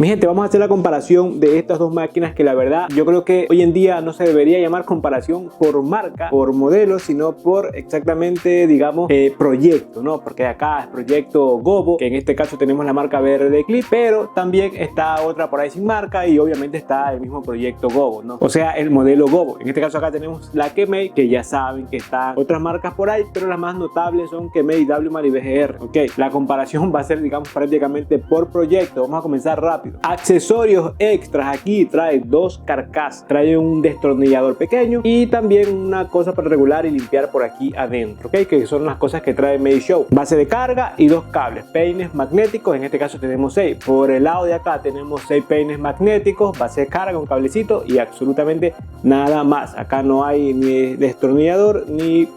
Mi gente, vamos a hacer la comparación de estas dos máquinas, que la verdad yo creo que hoy en día no se debería llamar comparación por marca, por modelo, sino por exactamente, digamos, proyecto, ¿no? Porque acá es proyecto Gobo, que en este caso tenemos la marca BRD Clip, pero también está otra por ahí sin marca y obviamente está el mismo proyecto Gobo, ¿no? O sea, el modelo Gobo. En este caso acá tenemos la Kemei, que ya saben que están otras marcas por ahí, pero las más notables son Kemei, WMAR y BGR. Ok, la comparación va a ser, digamos, prácticamente por proyecto. Vamos a comenzar rápido. Accesorios extras, aquí trae dos carcasas, trae un destornillador pequeño y también una cosa para regular y limpiar por aquí adentro, ¿ok? Que son las cosas que trae MediShow. Base de carga y dos cables, peines magnéticos, en este caso tenemos 6. Por el lado de acá tenemos 6 peines magnéticos, base de carga, un cablecito y absolutamente nada más. Acá no hay ni destornillador ni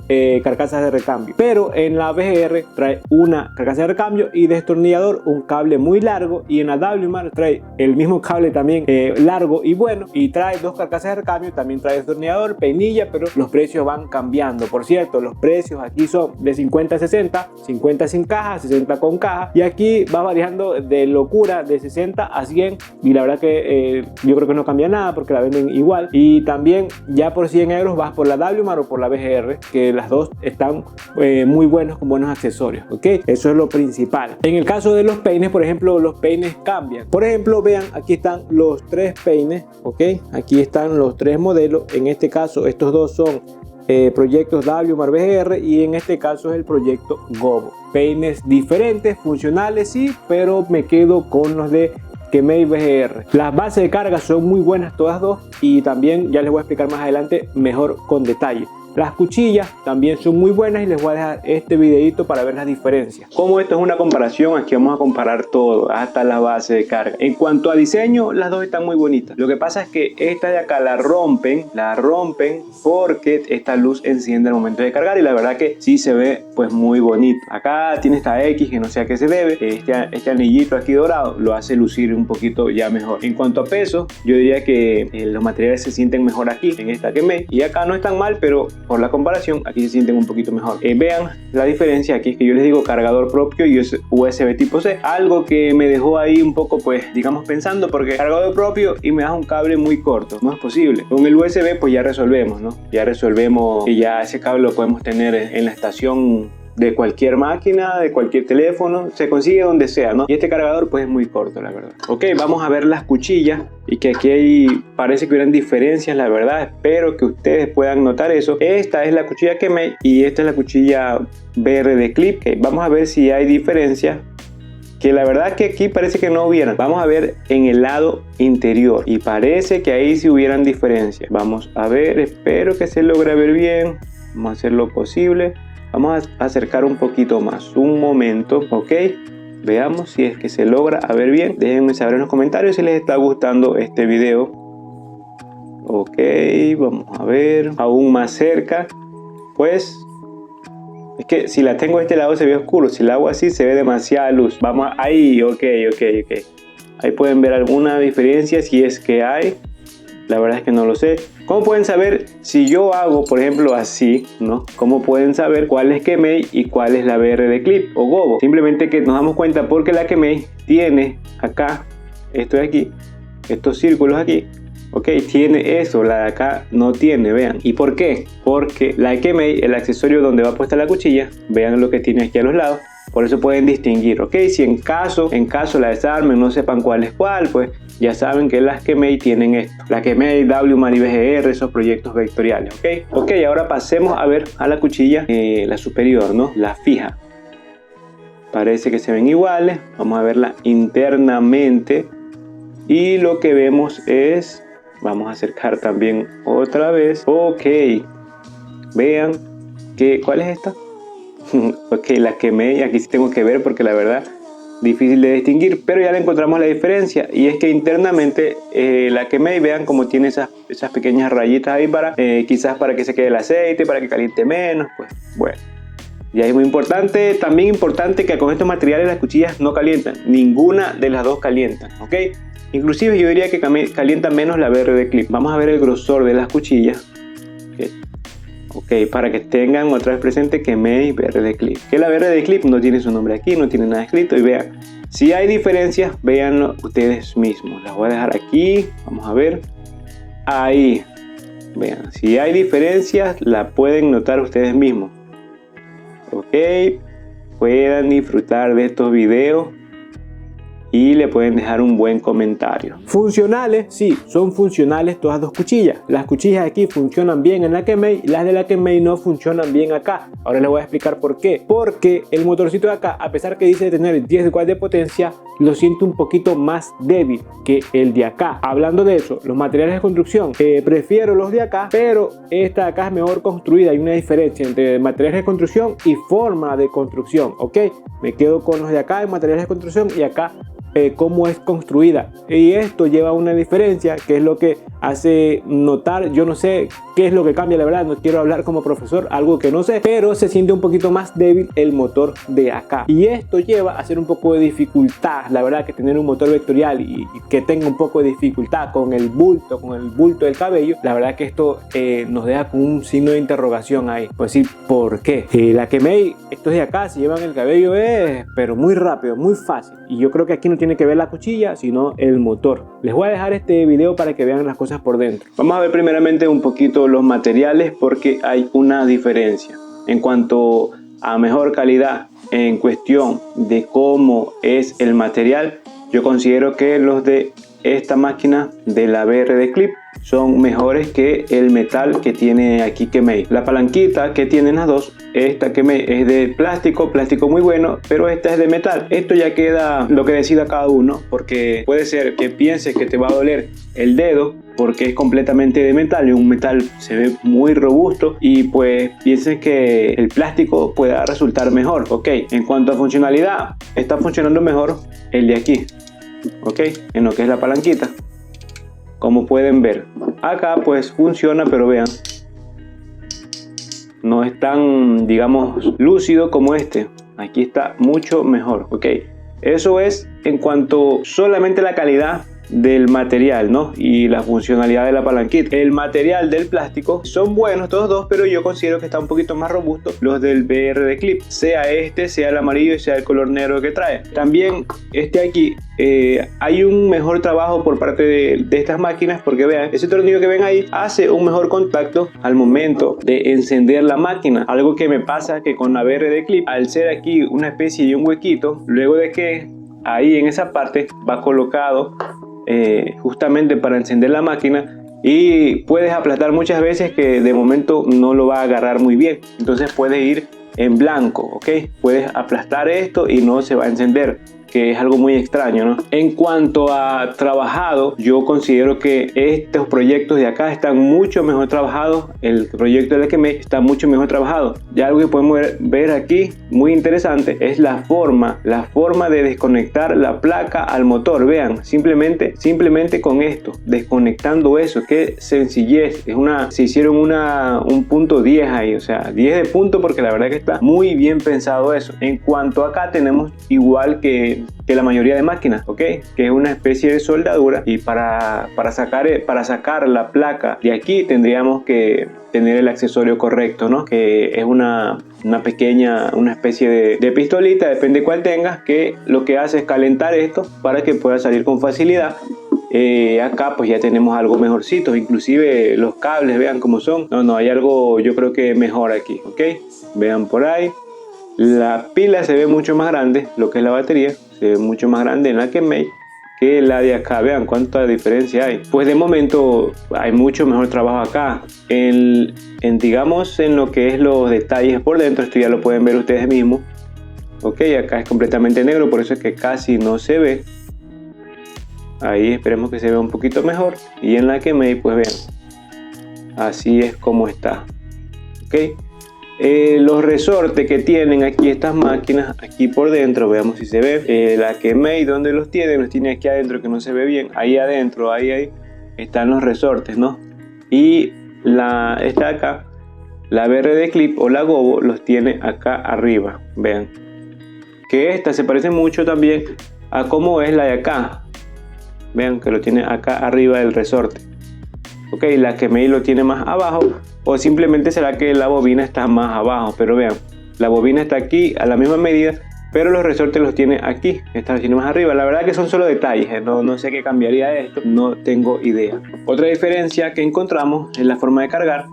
carcasas de recambio, pero en la BGR trae una carcasa de recambio y destornillador, un cable muy largo, y en la WMAR trae el mismo cable también largo y bueno, y trae dos carcasas de recambio, también trae destornillador, peinilla, pero los precios van cambiando. Por cierto, los precios aquí son de 50 a 60, 50 sin caja, 60 con caja, y aquí va variando de locura de 60 a 100, y la verdad que yo creo que no cambia nada porque la venden igual. Y también ya por 100 euros vas por la WMAR o por la BGR, que las dos están muy buenos, con buenos accesorios, ok, eso es lo principal. En el caso de los peines, por ejemplo, los peines cambian. Por ejemplo, vean, aquí están los 3 peines, ok, aquí están los 3 modelos. En este caso estos dos son proyectos WMAR BGR y en este caso es el proyecto Gobo. Peines diferentes, funcionales sí, pero me quedo con los de Kemei BGR. Las bases de carga son muy buenas todas dos y también ya les voy a explicar más adelante mejor con detalle. Las cuchillas también son muy buenas y les voy a dejar este videito para ver las diferencias. Como esto es una comparación, aquí vamos a comparar todo, hasta la base de carga. En cuanto a diseño, las dos están muy bonitas. Lo que pasa es que esta de acá la rompen porque esta luz enciende al momento de cargar y la verdad que sí se ve pues muy bonito. Acá tiene esta X que no sé a qué se debe. Este anillito aquí dorado lo hace lucir un poquito ya mejor. En cuanto a peso, yo diría que los materiales se sienten mejor aquí en esta Kemei, y acá no están mal, pero por la comparación aquí se sienten un poquito mejor. Vean la diferencia. Aquí es que yo les digo cargador propio y USB tipo C, algo que me dejó ahí un poco pues digamos pensando, porque cargador propio y me das un cable muy corto, no es posible. Con el USB pues ya resolvemos, ¿no? Ya resolvemos que ya ese cable lo podemos tener en la estación de cualquier máquina, de cualquier teléfono, se consigue donde sea, ¿no? Y este cargador pues es muy corto, la verdad. Ok, vamos a ver las cuchillas, y que aquí parece que hubieran diferencias, la verdad, espero que ustedes puedan notar eso. Esta es la cuchilla Kemei y esta es la cuchilla BRD Clip. Okay, vamos a ver si hay diferencias, que la verdad que aquí parece que no hubieran. Vamos a ver en el lado interior y parece que ahí sí hubieran diferencias. Vamos a ver, espero que se logre ver bien, vamos a hacer lo posible. Vamos a acercar un poquito más, un momento, ok, veamos si es que se logra a ver bien. Déjenme saber en los comentarios si les está gustando este video. Ok, vamos a ver, aún más cerca. Pues es que si la tengo de este lado se ve oscuro, si la hago así se ve demasiada luz. Vamos ahí, ok, ahí pueden ver alguna diferencia, si es que hay. La verdad es que no lo sé. ¿Cómo pueden saber si yo hago, por ejemplo, así, ¿no? ¿Cómo pueden saber cuál es Kemei y cuál es la BRD Clip o Gobo? Simplemente que nos damos cuenta porque la Kemei tiene acá, esto de aquí, estos círculos aquí, ok, tiene eso, la de acá no tiene, vean. ¿Y por qué? Porque la Kemei, el accesorio donde va puesta la cuchilla, vean lo que tiene aquí a los lados. Por eso pueden distinguir, ok, si en caso la desarmen, no sepan cuál es cuál, pues ya saben que las Kemei tienen esto. La Kemei, WMAR y BGR, esos proyectos vectoriales, ok, ahora pasemos a ver a la cuchilla, la superior, ¿no? La fija. Parece que se ven iguales. Vamos a verla internamente y lo que vemos es, vamos a acercar también otra vez, ok, vean que, ¿cuál es esta? Ok, la Kemei, aquí sí tengo que ver porque la verdad difícil de distinguir, pero ya le encontramos la diferencia, y es que internamente la Kemei, vean cómo tiene esas pequeñas rayitas ahí para quizás para que se quede el aceite, para que caliente menos, pues bueno, ya es muy importante. También importante que con estos materiales las cuchillas no calientan, ninguna de las dos calientan, ok, inclusive yo diría que calienta menos la BRD Clip. Vamos a ver el grosor de las cuchillas, ok, para que tengan otra vez presente Kemei BRD Clip, que la BRD Clip no tiene su nombre aquí, no tiene nada escrito, y vean, Si hay diferencias, véanlo ustedes mismos. Las voy a dejar aquí, vamos a ver, ahí, vean, si hay diferencias, la pueden notar ustedes mismos. Ok, puedan disfrutar de estos videos y le pueden dejar un buen comentario. Funcionales, sí, son funcionales todas dos cuchillas. Las cuchillas de aquí funcionan bien en la Kemei, las de la Kemei no funcionan bien acá. Ahora les voy a explicar por qué. Porque el motorcito de acá, a pesar que dice tener 10 watts de potencia, lo siento un poquito más débil que el de acá. Hablando de eso, los materiales de construcción, prefiero los de acá, pero esta de acá es mejor construida. Hay una diferencia entre materiales de construcción y forma de construcción, ¿ok? Me quedo con los de acá en materiales de construcción y acá cómo es construida, y esto lleva a una diferencia que es lo que hace notar, yo no sé qué es lo que cambia, la verdad no quiero hablar como profesor, algo que no sé, pero se siente un poquito más débil el motor de acá, y esto lleva a hacer un poco de dificultad, la verdad que tener un motor vectorial y que tenga un poco de dificultad con el bulto del cabello, la verdad que esto nos deja con un signo de interrogación ahí, pues sí, ¿por qué? La Kemei, estos de acá se llevan el cabello pero muy rápido, muy fácil, y yo creo que aquí no tiene que ver la cuchilla, sino el motor. Les voy a dejar este video para que vean las cosas por dentro. Vamos a ver primeramente un poquito los materiales, porque hay una diferencia en cuanto a mejor calidad en cuestión de cómo es el material. Yo considero que los de esta máquina de la BRD Clip son mejores que el metal que tiene aquí Kemei. La palanquita que tienen las dos, esta Kemei es de plástico muy bueno, pero esta es de metal. Esto ya queda lo que decida cada uno, porque puede ser que pienses que te va a doler el dedo porque es completamente de metal, y un metal se ve muy robusto, y pues pienses que el plástico pueda resultar mejor. Ok, en cuanto a funcionalidad, está funcionando mejor el de aquí, ok, en lo que es la palanquita. Como pueden ver, acá pues funciona, pero vean, no es tan, digamos, lúcido como este. Aquí está mucho mejor, ok. Eso es en cuanto solamente a la calidad del material, ¿no? Y la funcionalidad de la palanquita. El material del plástico son buenos todos dos, pero yo considero que está un poquito más robusto los del BRD Clip, sea este, sea el amarillo y sea el color negro que trae. También este aquí, hay un mejor trabajo por parte de estas máquinas, porque vean, ese tornillo que ven ahí hace un mejor contacto al momento de encender la máquina. Algo que me pasa que con la BRD Clip, al ser aquí una especie de un huequito, luego de que ahí en esa parte va colocado justamente para encender la máquina, y puedes aplastar muchas veces que de momento no lo va a agarrar muy bien, entonces puedes ir en blanco, ok, puedes aplastar esto y no se va a encender, que es algo muy extraño, ¿no? En cuanto a trabajado, yo considero que estos proyectos de acá están mucho mejor trabajados. El proyecto de la Kemei está mucho mejor trabajado. Ya algo que podemos ver aquí muy interesante es la forma de desconectar la placa al motor. Vean, simplemente con esto, desconectando eso, qué sencillez. Se hicieron un punto 10 ahí, o sea, 10 de punto, porque la verdad que está muy bien pensado eso. En cuanto acá tenemos igual que la mayoría de máquinas, ok, que es una especie de soldadura, y para sacar la placa de aquí tendríamos que tener el accesorio correcto, ¿no? Que es una especie de pistolita, depende cuál tengas, que lo que hace es calentar esto para que pueda salir con facilidad. Acá pues ya tenemos algo mejorcito, inclusive los cables, vean cómo son. No, hay algo yo creo que mejor aquí, ok, vean por ahí. La pila se ve mucho más grande, lo que es la batería se ve mucho más grande en la Kemei que la de acá. Vean cuánta diferencia hay. Pues de momento hay mucho mejor trabajo acá digamos en lo que es los detalles por dentro. Esto ya lo pueden ver ustedes mismos, ok, acá es completamente negro, por eso es que casi no se ve. Ahí esperemos que se vea un poquito mejor, y en la Kemei pues vean, así es como está, ok. Los resortes que tienen aquí estas máquinas, aquí por dentro, veamos si se ve. La Kemei, donde los tiene aquí adentro, que no se ve bien. Ahí adentro, ahí están los resortes, ¿no? Y esta de acá, la BRD Clip o la Gobo, los tiene acá arriba. Vean que esta se parece mucho también a cómo es la de acá. Vean que lo tiene acá arriba del resorte. Ok, la Kemei lo tiene más abajo, o simplemente será que la bobina está más abajo, pero vean, la bobina está aquí a la misma medida, pero los resortes los tiene aquí, esta vez tiene más arriba. La verdad que son solo detalles, no sé qué cambiaría esto, no tengo idea. Otra diferencia que encontramos es la forma de cargar,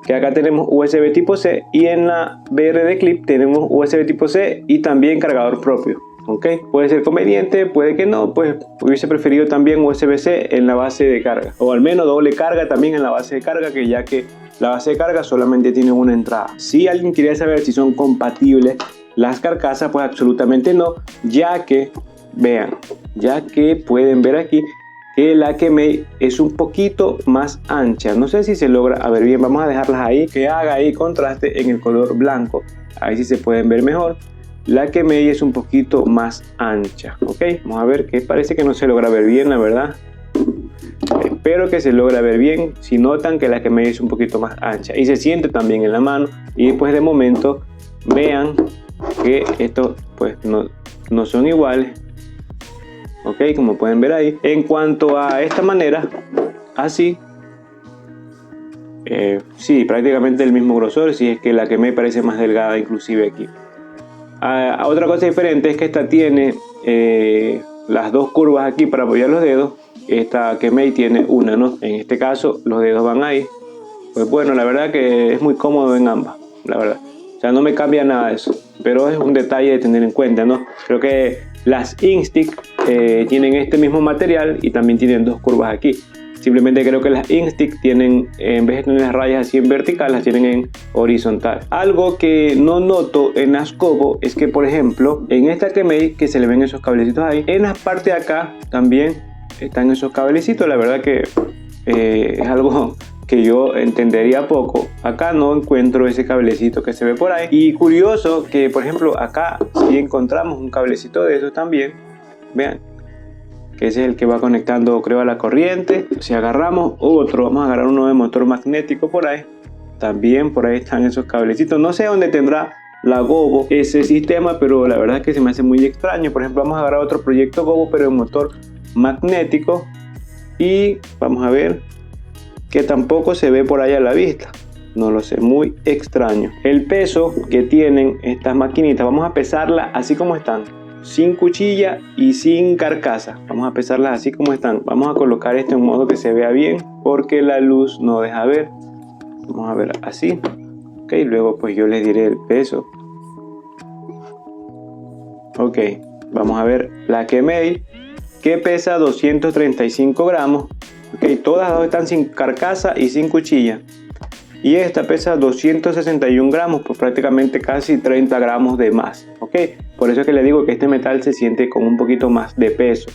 que acá tenemos USB tipo C y en la VR de Clip tenemos USB tipo C y también cargador propio. Ok, puede ser conveniente, puede que no, pues hubiese preferido también USB-C en la base de carga, o al menos doble carga también en la base de carga, que ya que la base de carga solamente tiene una entrada. Si alguien quería saber si son compatibles las carcasas, pues absolutamente no, ya que vean, ya que pueden ver aquí que la Kemei es un poquito más ancha. No sé si se logra ver bien, vamos a dejarlas ahí, que haga ahí contraste en el color blanco, ahí sí se pueden ver mejor. La Kemei es un poquito más ancha, ok, vamos a ver, que parece que no se logra ver bien, la verdad. Espero que se logra ver bien. Si notan que la Kemei es un poquito más ancha y se siente también en la mano, y pues de momento vean que estos pues no son iguales, ok, como pueden ver ahí. En cuanto a esta manera, así sí, prácticamente el mismo grosor, si es que la Kemei parece más delgada inclusive aquí. Otra cosa diferente es que esta tiene las dos curvas aquí para apoyar los dedos. Esta Kemei tiene una, ¿no? En este caso los dedos van ahí. Pues bueno, la verdad que es muy cómodo en ambas, la verdad. O sea, no me cambia nada eso, pero es un detalle de tener en cuenta, ¿no? Creo que las Instick tienen este mismo material y también tienen dos curvas aquí. Simplemente creo que las Instick tienen, en vez de tener las rayas así en vertical, las tienen en horizontal. Algo que no noto en las Kobo es que, por ejemplo, en esta Kemei, que se le ven esos cablecitos ahí, en la parte de acá también están esos cablecitos. La verdad que es algo que yo entendería poco. Acá no encuentro ese cablecito que se ve por ahí. Y curioso que, por ejemplo, acá sí encontramos un cablecito de esos también. Vean, que ese es el que va conectando, creo, a la corriente. Si agarramos otro, vamos a agarrar uno de motor magnético por ahí, también por ahí están esos cablecitos. No sé dónde tendrá la Gobo ese sistema, pero la verdad es que se me hace muy extraño. Por ejemplo, vamos a agarrar otro proyecto Gobo, pero en motor magnético, y vamos a ver que tampoco se ve por ahí a la vista. No lo sé, muy extraño. El peso que tienen estas maquinitas, vamos a pesarla así como están, sin cuchilla y sin carcasa. Vamos a pesarlas así como están. Vamos a colocar esto en modo que se vea bien, porque la luz no deja ver. Vamos a ver así, ok, luego pues yo les diré el peso. Ok, vamos a ver la Kemei, que pesa 235 gramos. Ok, todas dos están sin carcasa y sin cuchilla. Y esta pesa 261 gramos, pues prácticamente casi 30 gramos de más. Ok, por eso es que le digo que este metal se siente con un poquito más de peso.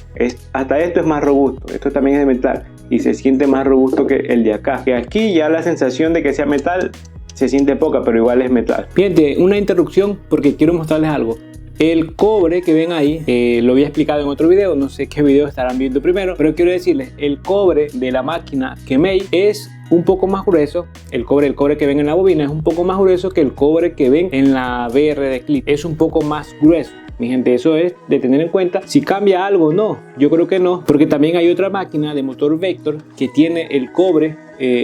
Hasta esto es más robusto, esto también es de metal y se siente más robusto que el de acá. Que aquí ya la sensación de que sea metal se siente poca, pero igual es metal. Fíjate, una interrupción porque quiero mostrarles algo. El cobre que ven ahí, lo había explicado en otro video, no sé qué video estarán viendo primero, pero quiero decirles, el cobre de la máquina Kemei es un poco más grueso. El cobre que ven en la bobina es un poco más grueso que el cobre que ven en la VR de Clip. Es un poco más grueso. Mi gente, eso es de tener en cuenta. Si cambia algo o no, yo creo que no, porque también hay otra máquina de motor Vector que tiene el cobre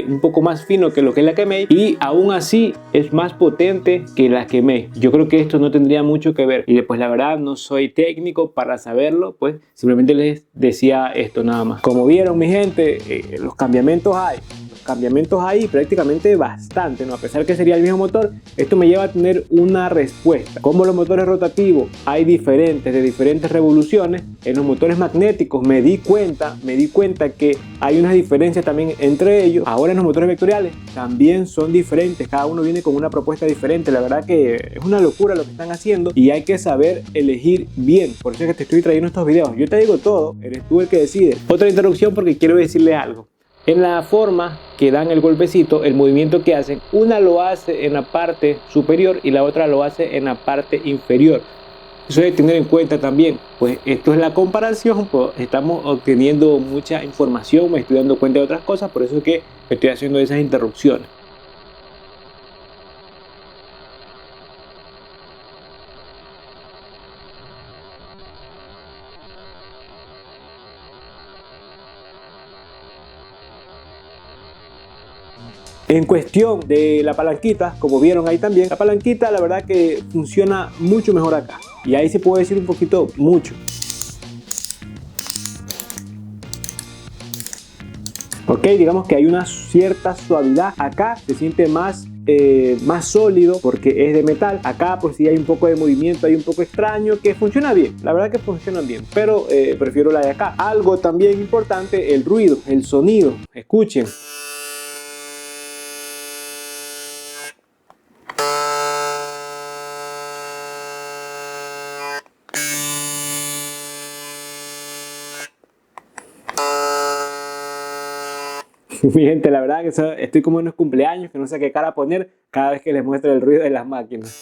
un poco más fino que lo que es la Kemei, y aún así es más potente que la Kemei. Yo creo que esto no tendría mucho que ver, y después la verdad no soy técnico para saberlo, pues simplemente les decía esto nada más. Como vieron, mi gente, los cambiamientos hay prácticamente bastante, ¿no? A pesar que sería el mismo motor, esto me lleva a tener una respuesta. Como los motores rotativos hay de diferentes revoluciones, en los motores magnéticos me di cuenta que hay unas diferencias también entre ellos. Ahora en los motores vectoriales también son diferentes, cada uno viene con una propuesta diferente. La verdad que es una locura lo que están haciendo y hay que saber elegir bien. Por eso es que te estoy trayendo estos videos. Yo te digo todo, eres tú el que decide. Otra interrupción porque quiero decirles algo. En la forma que dan el golpecito, el movimiento que hacen, una lo hace en la parte superior y la otra lo hace en la parte inferior. Eso hay que tener en cuenta también, pues esto es la comparación, pues estamos obteniendo mucha información, me estoy dando cuenta de otras cosas, por eso es que estoy haciendo esas interrupciones. En cuestión de la palanquita, como vieron ahí también, la palanquita la verdad que funciona mucho mejor acá. Y ahí se puede decir un poquito mucho. Ok, digamos que hay una cierta suavidad. Acá se siente más sólido porque es de metal. Acá pues sí hay un poco de movimiento, hay un poco extraño, que funciona bien, la verdad que funcionan bien, pero prefiero la de acá. Algo también importante, el ruido, el sonido. Escuchen. Mi gente, la verdad que estoy como en unos cumpleaños que no sé qué cara poner cada vez que les muestro el ruido de las máquinas.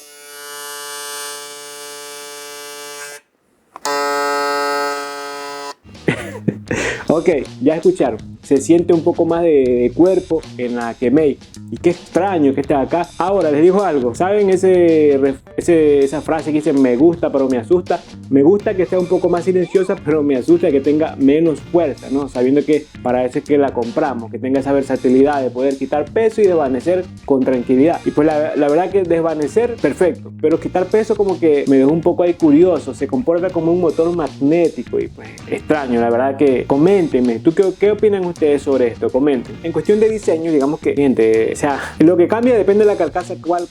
Ok, ya escucharon. Se siente un poco más de cuerpo en la Kemei. Y qué extraño que esté acá. Ahora les digo algo. ¿Saben esa frase que dice me gusta pero me asusta? Me gusta que sea un poco más silenciosa, pero me asusta que tenga menos fuerza, ¿no? Sabiendo que para eso es que la compramos. Que tenga esa versatilidad de poder quitar peso y desvanecer con tranquilidad. Y pues la verdad que desvanecer, perfecto. Pero quitar peso como que me dejó un poco ahí curioso. Se comporta como un motor magnético y pues extraño. La verdad que coméntenme. ¿Tú qué opinan ustedes sobre esto? Comenten. En cuestión de diseño, digamos que, gente, o sea, lo que cambia depende de la carcasa cuál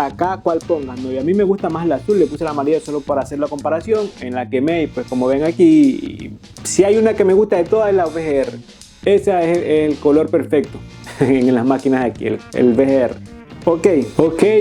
pongan, ¿no? Y a mí me gusta más el azul, le puse la amarilla solo para hacer la comparación. En la Kemei, pues como ven aquí, si hay una que me gusta de todas es la VGR. Ese es el color perfecto en las máquinas de aquí, el VGR. Ok,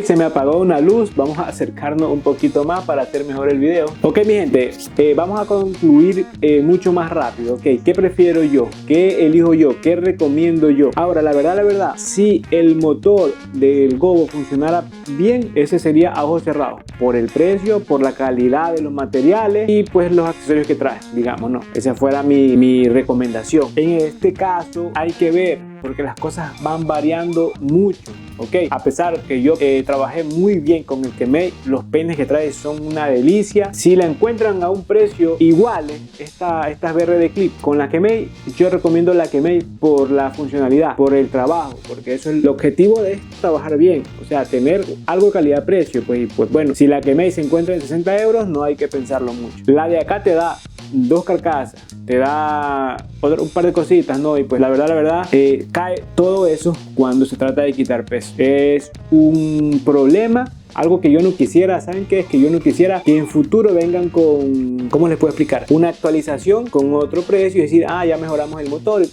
se me apagó una luz. Vamos a acercarnos un poquito más para hacer mejor el video. Ok, mi gente, vamos a concluir mucho más rápido. Ok, ¿qué prefiero yo? ¿Qué elijo yo? ¿Qué recomiendo yo? Ahora, la verdad, si el motor del Gobo funcionara bien, ese sería a ojos cerrados. Por el precio, por la calidad de los materiales y pues los accesorios que trae, digamos, ¿no? Esa fuera mi recomendación. En este caso, hay que ver, porque las cosas van variando mucho. Ok, a pesar que yo trabajé muy bien con el Kemei, los peines que trae son una delicia. Si la encuentran a un precio igual, estas BR de clip con la Kemei, yo recomiendo la Kemei por la funcionalidad, por el trabajo, porque eso es el objetivo de trabajar bien, o sea, tener algo de calidad-precio. Pues bueno, si la Kemei se encuentra en 60 euros, no hay que pensarlo mucho. La de acá te da 2 carcasas, te da un par de cositas, ¿no? Y pues la verdad, cae todo eso cuando se trata de quitar peso. Es un problema, algo que yo no quisiera. ¿Saben qué? Es que yo no quisiera que en futuro vengan con, ¿cómo les puedo explicar? Una actualización con otro precio y decir, ya mejoramos el motor.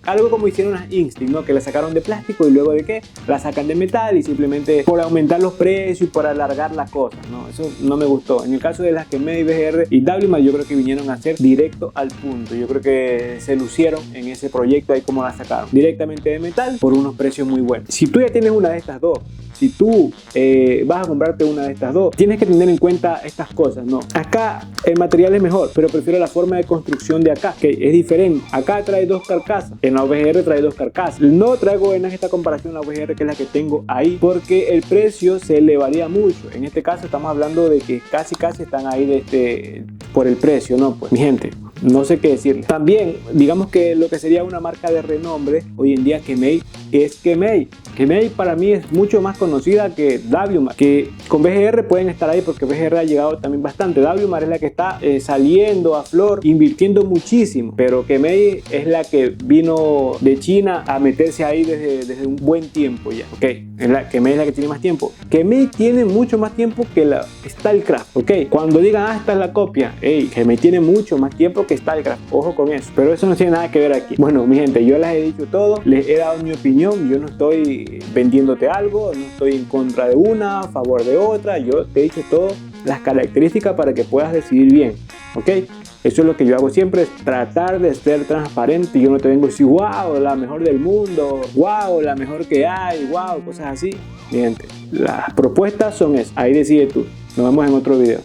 Algo como hicieron las Instinct, ¿no? Que la sacaron de plástico y luego de qué la sacan de metal y simplemente por aumentar los precios y por alargar la cosa, ¿no? Eso no me gustó. En el caso de las Kemei, VGR y WMAR, yo creo que vinieron a ser directo al punto. Yo creo que se lucieron en ese proyecto ahí como la sacaron. Directamente de metal por unos precios muy buenos. Si tú ya tienes una de estas dos, si tú vas a comprarte una de estas dos, tienes que tener en cuenta estas cosas, ¿no? Acá el material es mejor, pero prefiero la forma de construcción de acá, que es diferente. Acá trae 2 carcasas, en la VGR trae 2 carcasas. No traigo en esta comparación la VGR, que es la que tengo ahí, porque el precio se elevaría mucho. En este caso estamos hablando de que casi están ahí por el precio, ¿no? Pues mi gente, no sé qué decirles. También, digamos que lo que sería una marca de renombre hoy en día, Kemei, es Kemei. Kemei para mí es mucho más conocida que WMAR, que con VGR pueden estar ahí porque VGR ha llegado también bastante. WMAR es la que está saliendo a flor, invirtiendo muchísimo, pero Kemei es la que vino de China a meterse ahí desde un buen tiempo ya. Ok, Kemei es la que tiene más tiempo. Kemei tiene mucho más tiempo que la Stylecraft. Ok, cuando digan, esta es la copia, Kemei tiene mucho más tiempo que Stylecraft, ojo con eso, pero eso no tiene nada que ver aquí. Bueno, mi gente, yo les he dicho todo, les he dado mi opinión. Yo no estoy vendiéndote algo, no estoy en contra de una, a favor de otra. Yo te he dicho todas las características para que puedas decidir bien, ¿ok? Eso es lo que yo hago siempre, es tratar de ser transparente. Yo no te vengo a decir, wow, la mejor del mundo, wow, la mejor que hay, wow, cosas así. Mi gente, las propuestas son esas, ahí decide tú. Nos vemos en otro video.